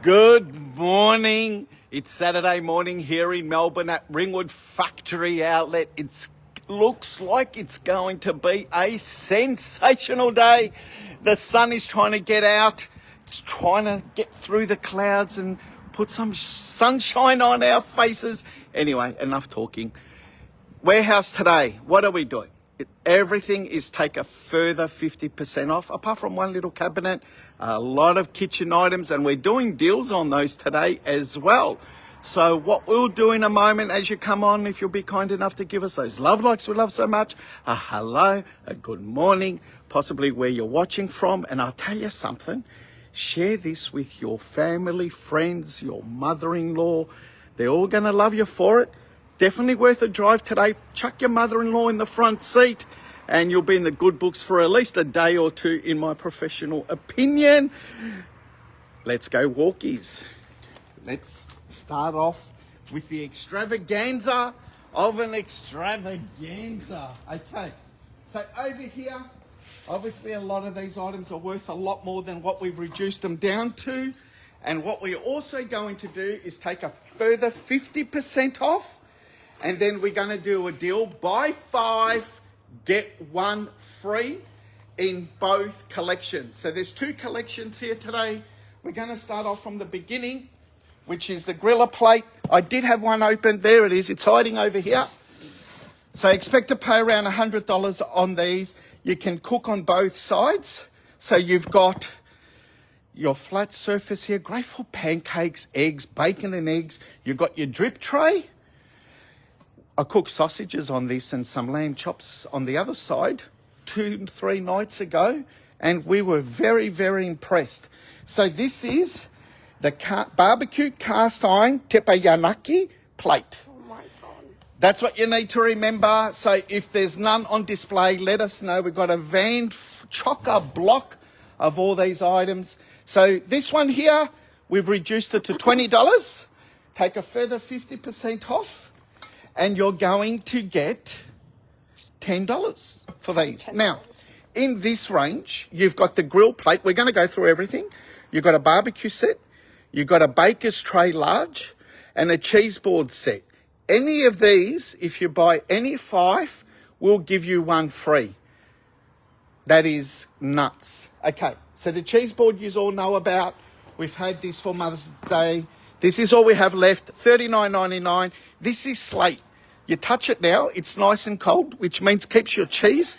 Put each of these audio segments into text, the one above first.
Good morning. It's Saturday morning here in Melbourne at Ringwood Factory Outlet. It looks like it's going to be a sensational day. The sun is trying to get out. It's trying to get through the clouds and put some sunshine on our faces. Anyway, enough talking. Warehouse today, what are we doing? Everything is take a further 50% off, apart from one little cabinet, a lot of kitchen items, and we're doing deals on those today as well. So what we'll do in a moment as you come on, if you'll be kind enough to give us those love likes we love so much, a hello, a good morning, possibly where you're watching from, and I'll tell you something, share this with your family, friends, your mother-in-law. They're all going to love you for it. Definitely worth a drive today. Chuck your mother-in-law in the front seat and you'll be in the good books for at least a day or two, in my professional opinion. Let's go walkies. Let's start off with the extravaganza of an extravaganza. Okay, so over here, obviously a lot of these items are worth a lot more than what we've reduced them down to. And what we're also going to do is take a further 50% off. And then we're going to do a deal, buy 5, get 1 free in both collections. So there's 2 collections here today. We're going to start off from the beginning, which is the griller plate. I did have one open. There it is. It's hiding over here. So expect to pay around $100 on these. You can cook on both sides. So you've got your flat surface here, great for pancakes, eggs, bacon and eggs. You've got your drip tray. I cooked sausages on this and some lamb chops on the other side 2-3 nights ago, and we were very, very impressed. So this is the barbecue cast iron teppanyaki plate. Oh my God. That's what you need to remember. So if there's none on display, let us know. We've got a van chocker block of all these items. So this one here, we've reduced it to $20. Take a further 50% off. And you're going to get $10 for these. $10. Now, in this range, you've got the grill plate. We're going to go through everything. You've got a barbecue set. You've got a baker's tray large and a cheese board set. Any of these, if you buy any 5, we'll give you 1 free. That is nuts. Okay, so the cheese board you all know about. We've had this for Mother's Day. This is all we have left, $39.99. This is slate. You touch it now, it's nice and cold, which means keeps your cheese.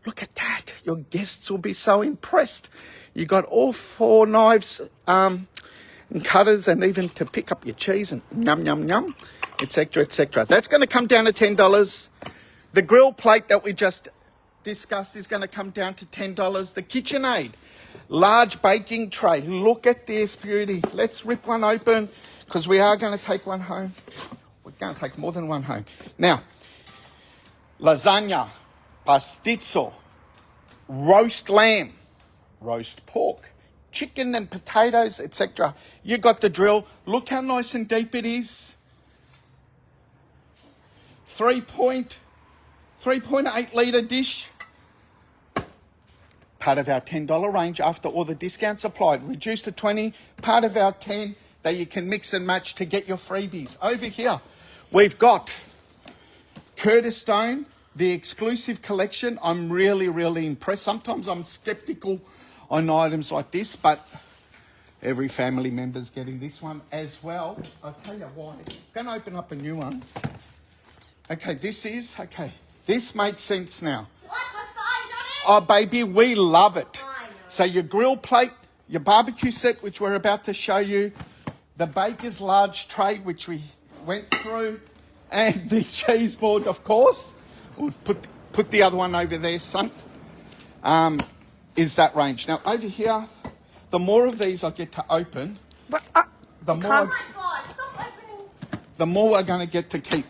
Look at that. Your guests will be so impressed. You got all 4 knives and cutters, and even to pick up your cheese and yum, yum, yum, etc., etc. That's going to come down to $10. The grill plate that we just discussed is going to come down to $10. The KitchenAid large baking tray. Look at this beauty. Let's rip one open because we are going to take one home. We're going to take more than one home. Now, lasagna, pastizzo, roast lamb, roast pork, chicken and potatoes, etc. You got the drill. Look how nice and deep it is. 3.8 litre dish. Part of our $10 range after all the discounts applied. Reduced to 20, part of our 10 that you can mix and match to get your freebies. Over here, we've got Curtis Stone, the exclusive collection. I'm really, really impressed. Sometimes I'm skeptical on items like this, but every family member's getting this one as well. I'll tell you why. I'm going to open up a new one. Okay, this makes sense now. Oh, baby, we love it. So your grill plate, your barbecue set, which we're about to show you, the baker's large tray, which we went through, and the cheese board, of course. We'll put the other one over there, son. Is that range. Now, over here, the more of these I get to open, the more we're going to get to keep.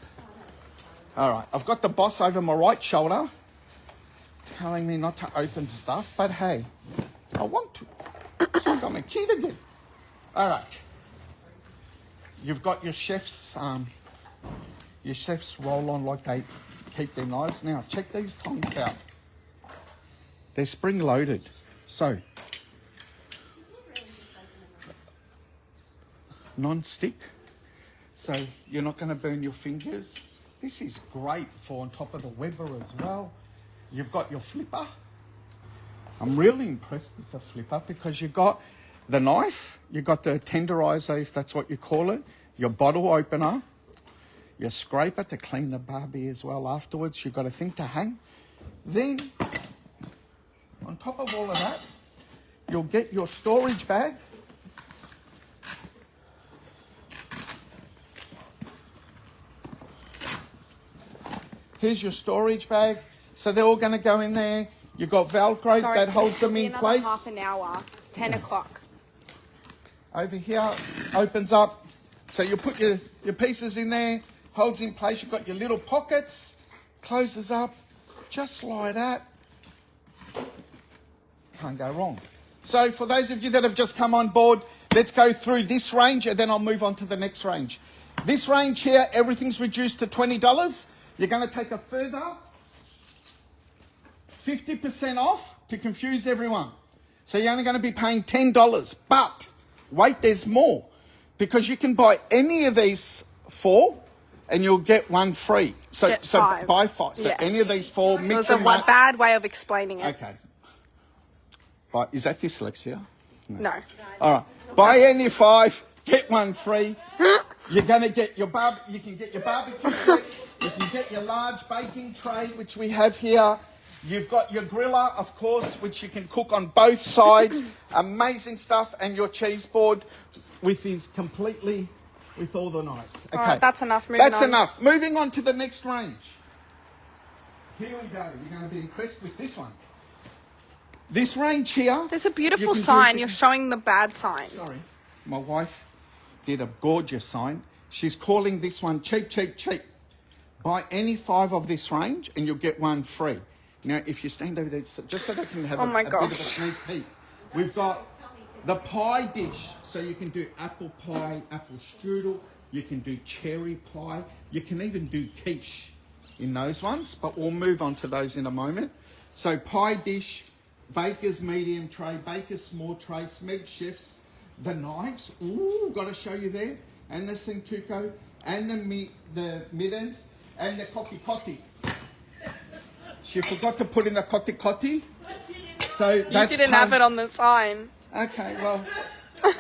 All right, I've got the boss over my right shoulder telling me not to open stuff, but hey, I want to. So I'm a kid again. All right. You've got your chef's roll on like they keep their knives. Now, check these tongs out. They're spring loaded. So non-stick, so you're not going to burn your fingers. This is great for on top of the Weber as well. You've got your flipper. I'm really impressed with the flipper because you've got the knife, you've got the tenderizer, if that's what you call it, your bottle opener, your scraper to clean the barbie as well afterwards. You've got a thing to hang. Then, on top of all of that, you'll get your storage bag. Here's your storage bag. So they're all going to go in there. You've got Velcro that holds them in place. Half an hour, 10 o'clock. Over here, opens up. So you put your pieces in there, holds in place. You've got your little pockets, closes up, just like that. Can't go wrong. So for those of you that have just come on board, let's go through this range and then I'll move on to the next range. This range here, everything's reduced to $20. You're going to take a further 50% off to confuse everyone. So you're only going to be paying $10. But wait, there's more. Because you can buy any of these 4 and you'll get one free. So buy 5. So any of these 4, mix them up. It was a bad way of explaining it. Okay. But is that dyslexia? No. All right. Buy any 5, get one free. You're going to get your you can get your barbecue set. You can get your large baking tray, which we have here. You've got your griller, of course, which you can cook on both sides. Amazing stuff. And your cheese board with all the knives. Okay. All right, that's enough. Moving on to the next range. Here we go. You're going to be impressed with this one. This range here. There's a beautiful sign. You're showing the bad sign. Sorry. My wife did a gorgeous sign. She's calling this one cheap, cheap, cheap. Buy any 5 of this range and you'll get one free. Now, if you stand over there, just so they can have a bit of a sneak peek. We've got the pie dish. So you can do apple pie, apple strudel. You can do cherry pie. You can even do quiche in those ones. But we'll move on to those in a moment. So pie dish, baker's medium tray, baker's small tray, Smeg chefs, the knives. Ooh, got to show you there. And the Cintuco, and the middens, and the kotti. She forgot to put in the kotti. So that's you didn't have it on the sign. Okay, well,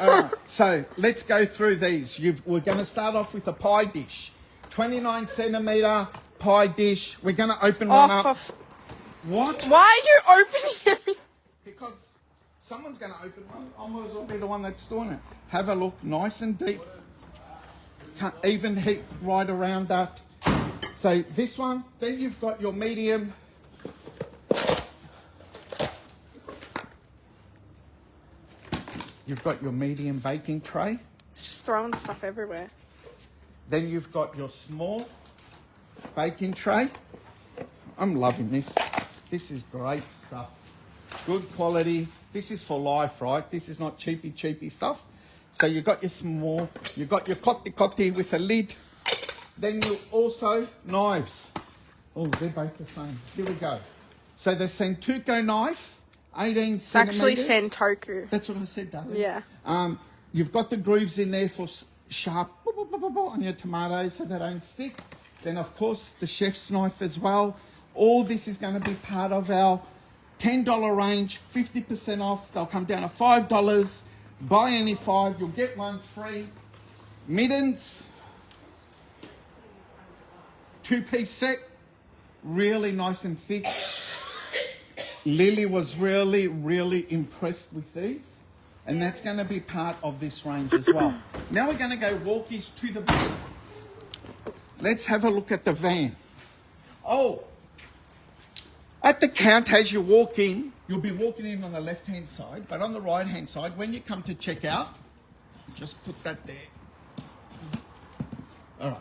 all right. So let's go through these. We're going to start off with a pie dish. 29 centimetre pie dish. We're going to open one up. What? Why are you opening everything? Because someone's going to open one. I might as well be the one that's doing it. Have a look. Nice and deep. Even heat right around that. So this one. Then you've got your medium. You've got your medium baking tray. It's just throwing stuff everywhere. Then you've got your small baking tray. I'm loving this. This is great stuff. Good quality. This is for life, right? This is not cheapy stuff. So you've got your small, you've got your kotti with a lid. Then you also, knives. Oh, they're both the same. Here we go. So the Cintuco knife. 18 it's actually centimetres. Sentoku. That's what I said, darling. Yeah. You've got the grooves in there for sharp on your tomatoes so they don't stick. Then, of course, the chef's knife as well. All this is going to be part of our $10 range, 50% off. They'll come down to $5. Buy any 5, you'll get one free. Middens, 2-piece set, really nice and thick. Lily was really impressed with these, and that's going to be part of this range as well. Now we're going to go walkies to the van. Let's have a look at the van. Oh, at the counter as you walk in, you'll be walking in on the left-hand side, but on the right-hand side, when you come to check out, just put that there. All right.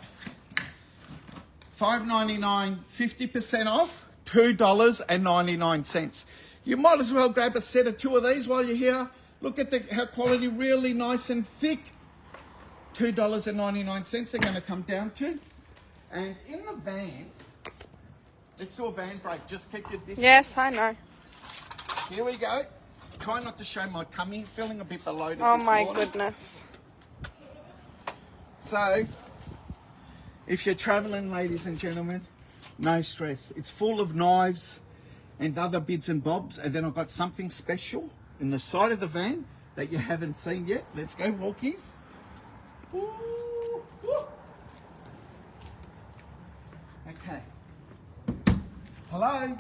$5.99, 50% off. $2.99. You might as well grab a set of 2 of these while you're here. Look at how quality, really nice and thick. $2.99 they're going to come down to. And in the van, let's do a van break. Just keep your distance. Yes, I know. Here we go. Try not to show my tummy. Feeling a bit bloated Oh this my morning. goodness. So, if you're traveling, ladies and gentlemen, no stress. It's full of knives and other bits and bobs. And then I've got something special in the side of the van that you haven't seen yet. Let's go, walkies. Ooh, ooh. Okay. Hello?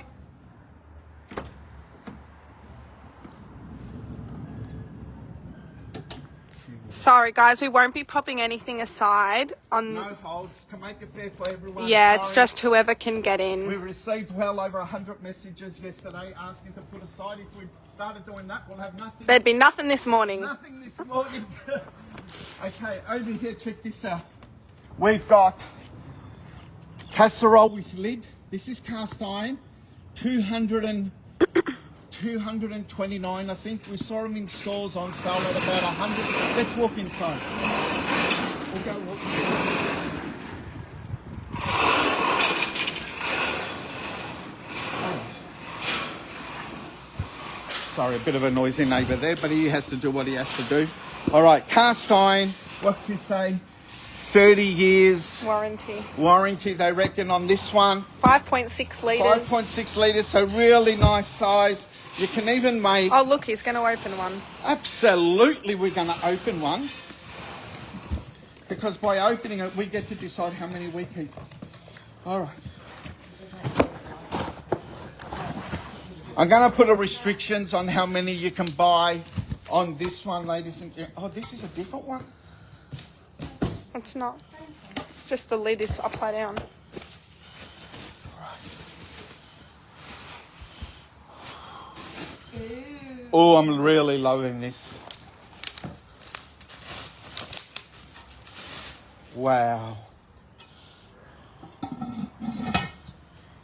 Sorry, guys, we won't be popping anything aside on. No holds to make it fair for everyone. Yeah, it's Sorry. just whoever can get We in. received well over 100 messages yesterday asking to put aside. If we started doing that, we'll have nothing. There'd be nothing this morning. Nothing this morning. Okay, over here, check this out. We've got casserole with lid. This is cast iron. 229, I think. We saw them in stores on sale at about 100. Let's walk inside. We'll go walk inside. Sorry, a bit of a noisy neighbour there, but he has to do what he has to do. All right, cast iron. What's he say? 30 years Warranty. they reckon on this one. 5.6 litres. 5.6 litres, so really nice size. You can even make... Oh, look, he's going to open one. Absolutely, we're going to open one. Because by opening it, we get to decide how many we keep. All right. I'm going to put a restrictions on how many you can buy on this one, ladies and gentlemen. Oh, this is a different one. It's not. It's just the lid is upside down. Oh, I'm really loving this. Wow.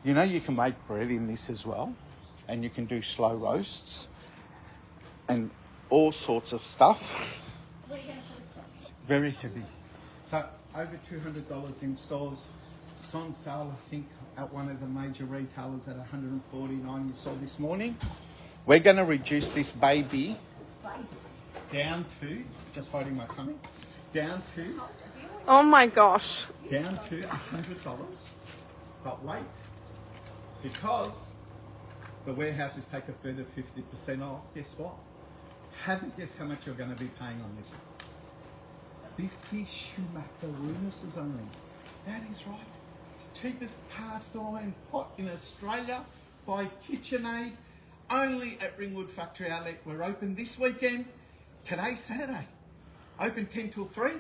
You know, you can make bread in this as well. And you can do slow roasts. And all sorts of stuff. It's very heavy. So, over $200 in stores. It's on sale, I think, at one of the major retailers at $149 you saw this morning. We're going to reduce this baby down to, just hiding my tummy, down to Oh my gosh. $100. But wait, because the warehouses take a further 50% off, guess what? Have a guess how much you're going to be paying on this. 50 Schumacher Runuses only. That is right. Cheapest cast iron pot in Australia by KitchenAid. Only at Ringwood Factory Outlet. We're open this weekend. Today's Saturday. Open 10 till 3.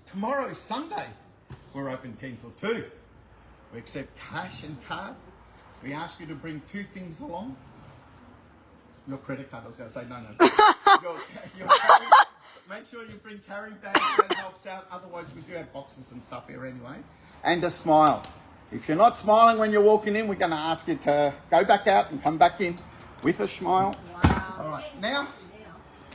Tomorrow, Sunday, we're open 10 till 2. We accept cash and card. We ask you to bring 2 things along. Your credit card, I was going to say, no. your carry, make sure you bring carry bags, that helps out. Otherwise, we do have boxes and stuff here anyway. And a smile. If you're not smiling when you're walking in, we're going to ask you to go back out and come back in with a smile. Wow. All right, now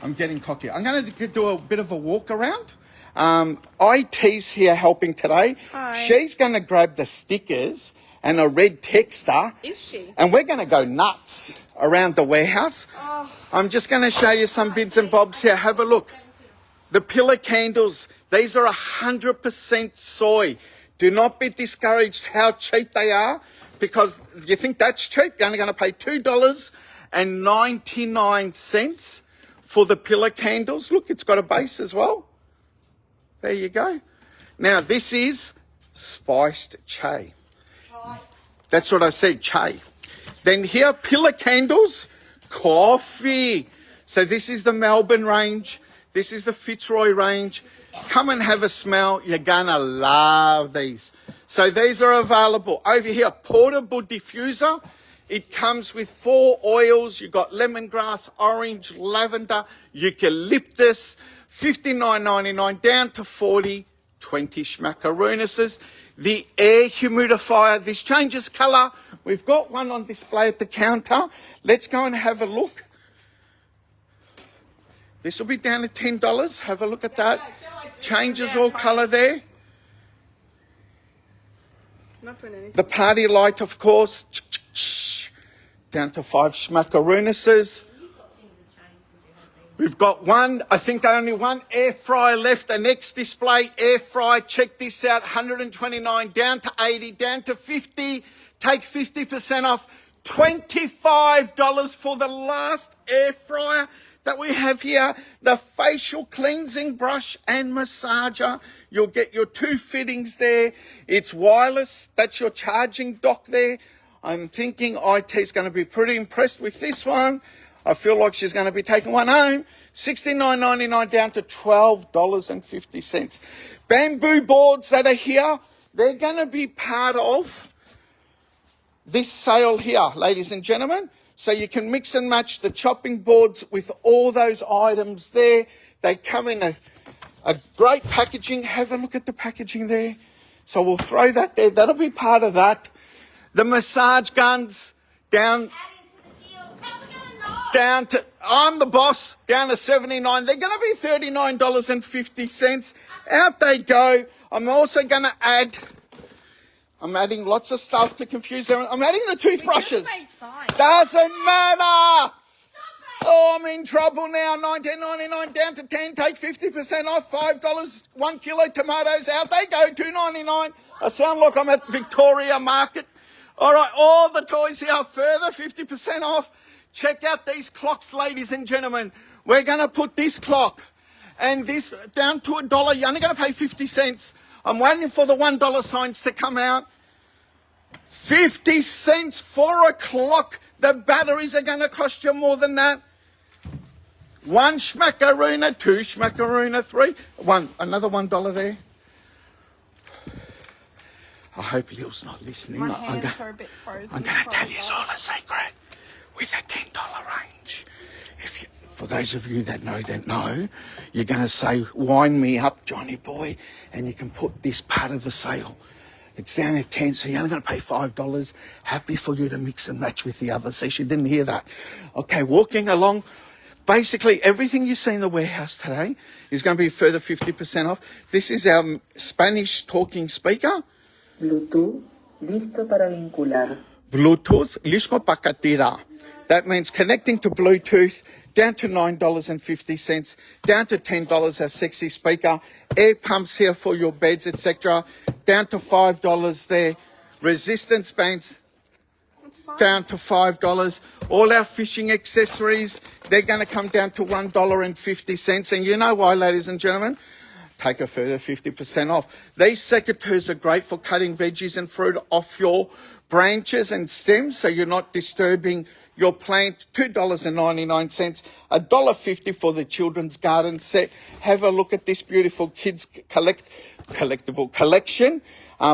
I'm getting cocky. I'm going to do a bit of a walk around. IT's here helping today. Hi. She's going to grab the stickers and a red texter. Is she? And we're going to go nuts around the warehouse. Oh. I'm just going to show you some bits and bobs here. Have a look. The pillar candles, these are 100% soy. Do not be discouraged how cheap they are, because you think that's cheap. You're only going to pay $2.99 for the pillar candles. Look, it's got a base as well. There you go. Now, this is spiced chai. That's what I said, chai. Then here, pillar candles, coffee. So this is the Melbourne range. This is the Fitzroy range. Come and have a smell. You're going to love these. So these are available. Over here, portable diffuser. It comes with 4 oils. You've got lemongrass, orange, lavender, eucalyptus. $59.99 down to $40. 20 schmackaroonises. The air humidifier. This changes colour. We've got one on display at the counter. Let's go and have a look. This will be down to $10. Have a look at that. Changes all colour there. Not doing anything. The party light, of course, down to 5 schmackaroonises. We've got one, I think only one air fryer left. The next display air fry. Check this out, 129 down to 80, down to 50. Take 50% off. $25 for the last air fryer that we have here. The facial cleansing brush and massager. You'll get your 2 fittings there. It's wireless. That's your charging dock there. I'm thinking IT's going to be pretty impressed with this one. I feel like she's going to be taking one home. $69.99 down to $12.50. Bamboo boards that are here, they're going to be part of this sale here, ladies and gentlemen. So you can mix and match the chopping boards with all those items there. They come in a great packaging. Have a look at the packaging there. So we'll throw that there. That'll be part of that. The massage guns down to, I'm the boss, down to $79. They're going to be $39.50. Out they go. I'm also going to add, I'm adding lots of stuff to confuse them. I'm adding the toothbrushes. Doesn't matter. Oh, I'm in trouble now. $19.99 down to $10. Take 50% off. $5, 1 kilo tomatoes. Out they go. $2.99. I sound like I'm at Victoria Market. All right, all the toys here further 50% off. Check out these clocks, ladies and gentlemen. We're going to put this clock and this down to $1. You're only going to pay 50 cents. I'm waiting for the $1 signs to come out. 50 cents for a clock. The batteries are going to cost you more than that. 1 schmackarooner, 2 schmackarooner, 3. Another $1 there. I hope Lil's not listening. My hands are a bit frozen. I'm going to tell you all a secret. With a $10 range, for those of you that know, you're going to say, wind me up, Johnny boy, and you can put this part of the sale. It's down at 10, so you're only going to pay $5. Happy for you to mix and match with the others. See, she didn't hear that. Okay, walking along. Basically, everything you see in the warehouse today is going to be further 50% off. This is our Spanish talking speaker. Bluetooth, listo para vincular. Bluetooth, listo para tirar. That means connecting to Bluetooth, down to $9.50, down to $10, our sexy speaker. Air pumps here for your beds, etc. Down to $5 there. Resistance bands, down to $5. All our fishing accessories, they're going to come down to $1.50. And you know why, ladies and gentlemen? Take a further 50% off. These secateurs are great for cutting veggies and fruit off your branches and stems, so you're not disturbing your plant. $2.99, $1.50 for the children's garden set. Have a look at this beautiful kids collectible collection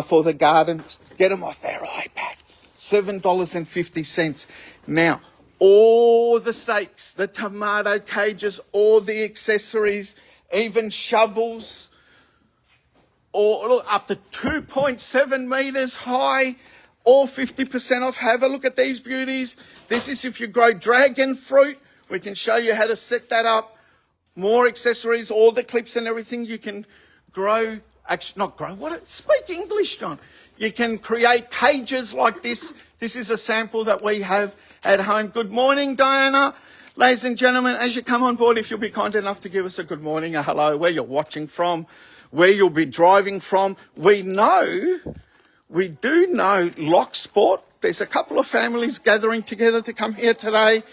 for the garden. Get them off their iPad. $7.50. Now, all the stakes, the tomato cages, all the accessories, even shovels, all up to 2.7 meters high. All 50% off. Have a look at these beauties. This is if you grow dragon fruit. We can show you how to set that up. More accessories, all the clips and everything you can grow. Actually, not grow. Speak English, John. You can create cages like this. This is a sample that we have at home. Good morning, Diana. Ladies and gentlemen, as you come on board, if you'll be kind enough to give us a good morning, a hello, where you're watching from, where you'll be driving from. We do know Locksport. There's a couple of families gathering together to come here today.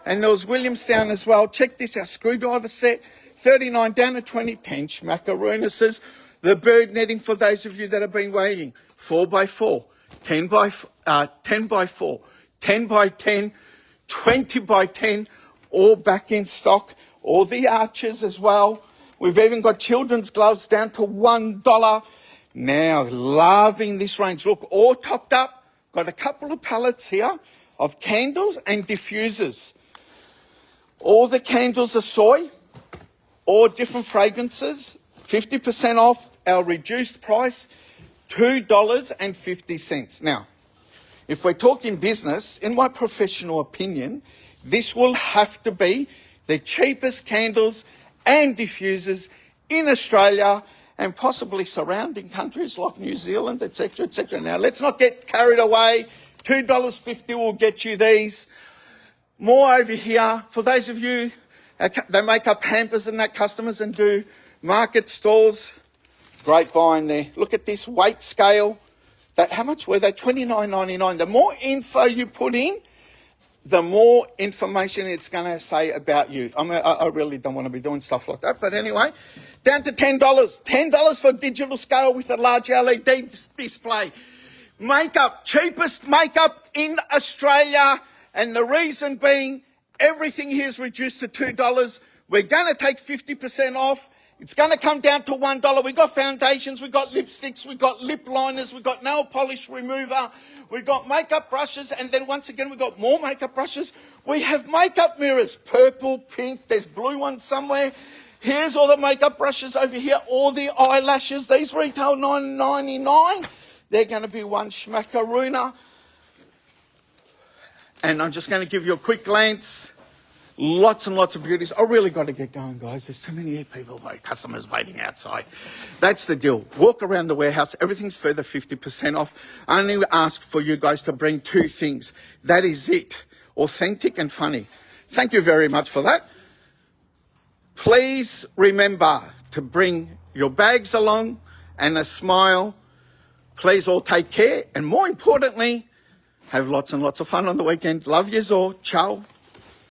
And there was Williamstown as well. Check this out, screwdriver set, 39 down to 20, 10 schmackaroonises. The bird netting for those of you that have been waiting, 4x4, 10 by 4, 10 by 10, 20 by 10, all back in stock. All the arches as well. We've even got children's gloves down to $1. Now, loving this range. Look, all topped up. Got a couple of pallets here of candles and diffusers. All the candles are soy, all different fragrances, 50% off our reduced price, $2.50. Now, if we're talking business, in my professional opinion, this will have to be the cheapest candles and diffusers in Australia and possibly surrounding countries like New Zealand, etc., etc. Now, let's not get carried away. $2.50 will get you these. More over here. For those of you, They make up hampers and that, customers, and do market stalls. Great buying there. Look at this weight scale. How much were they? $29.99. The more info you put in, the more information it's going to say about you. I really don't want to be doing stuff like that. But anyway, down to $10. $10 for digital scale with a large LED display. Makeup, cheapest makeup in Australia. And the reason being, everything here is reduced to $2. We're going to take 50% off. It's going to come down to $1. We've got foundations, we've got lipsticks, we've got lip liners, we've got nail polish remover, we've got makeup brushes, and then once again we've got more makeup brushes. We have makeup mirrors, purple, pink, there's blue ones somewhere. Here's all the makeup brushes over here, all the eyelashes. These retail $9.99. They're going to be one schmackarooner. And I'm just going to give you a quick glance. Lots and lots of beauties. I really got to get going, guys. There's too many people, customers waiting outside. That's the deal. Walk around the warehouse. Everything's further 50% off. I only ask for you guys to bring 2 things. That is it. Authentic and funny. Thank you very much for that. Please remember to bring your bags along and a smile. Please all take care. And more importantly, have lots and lots of fun on the weekend. Love yous all. Ciao.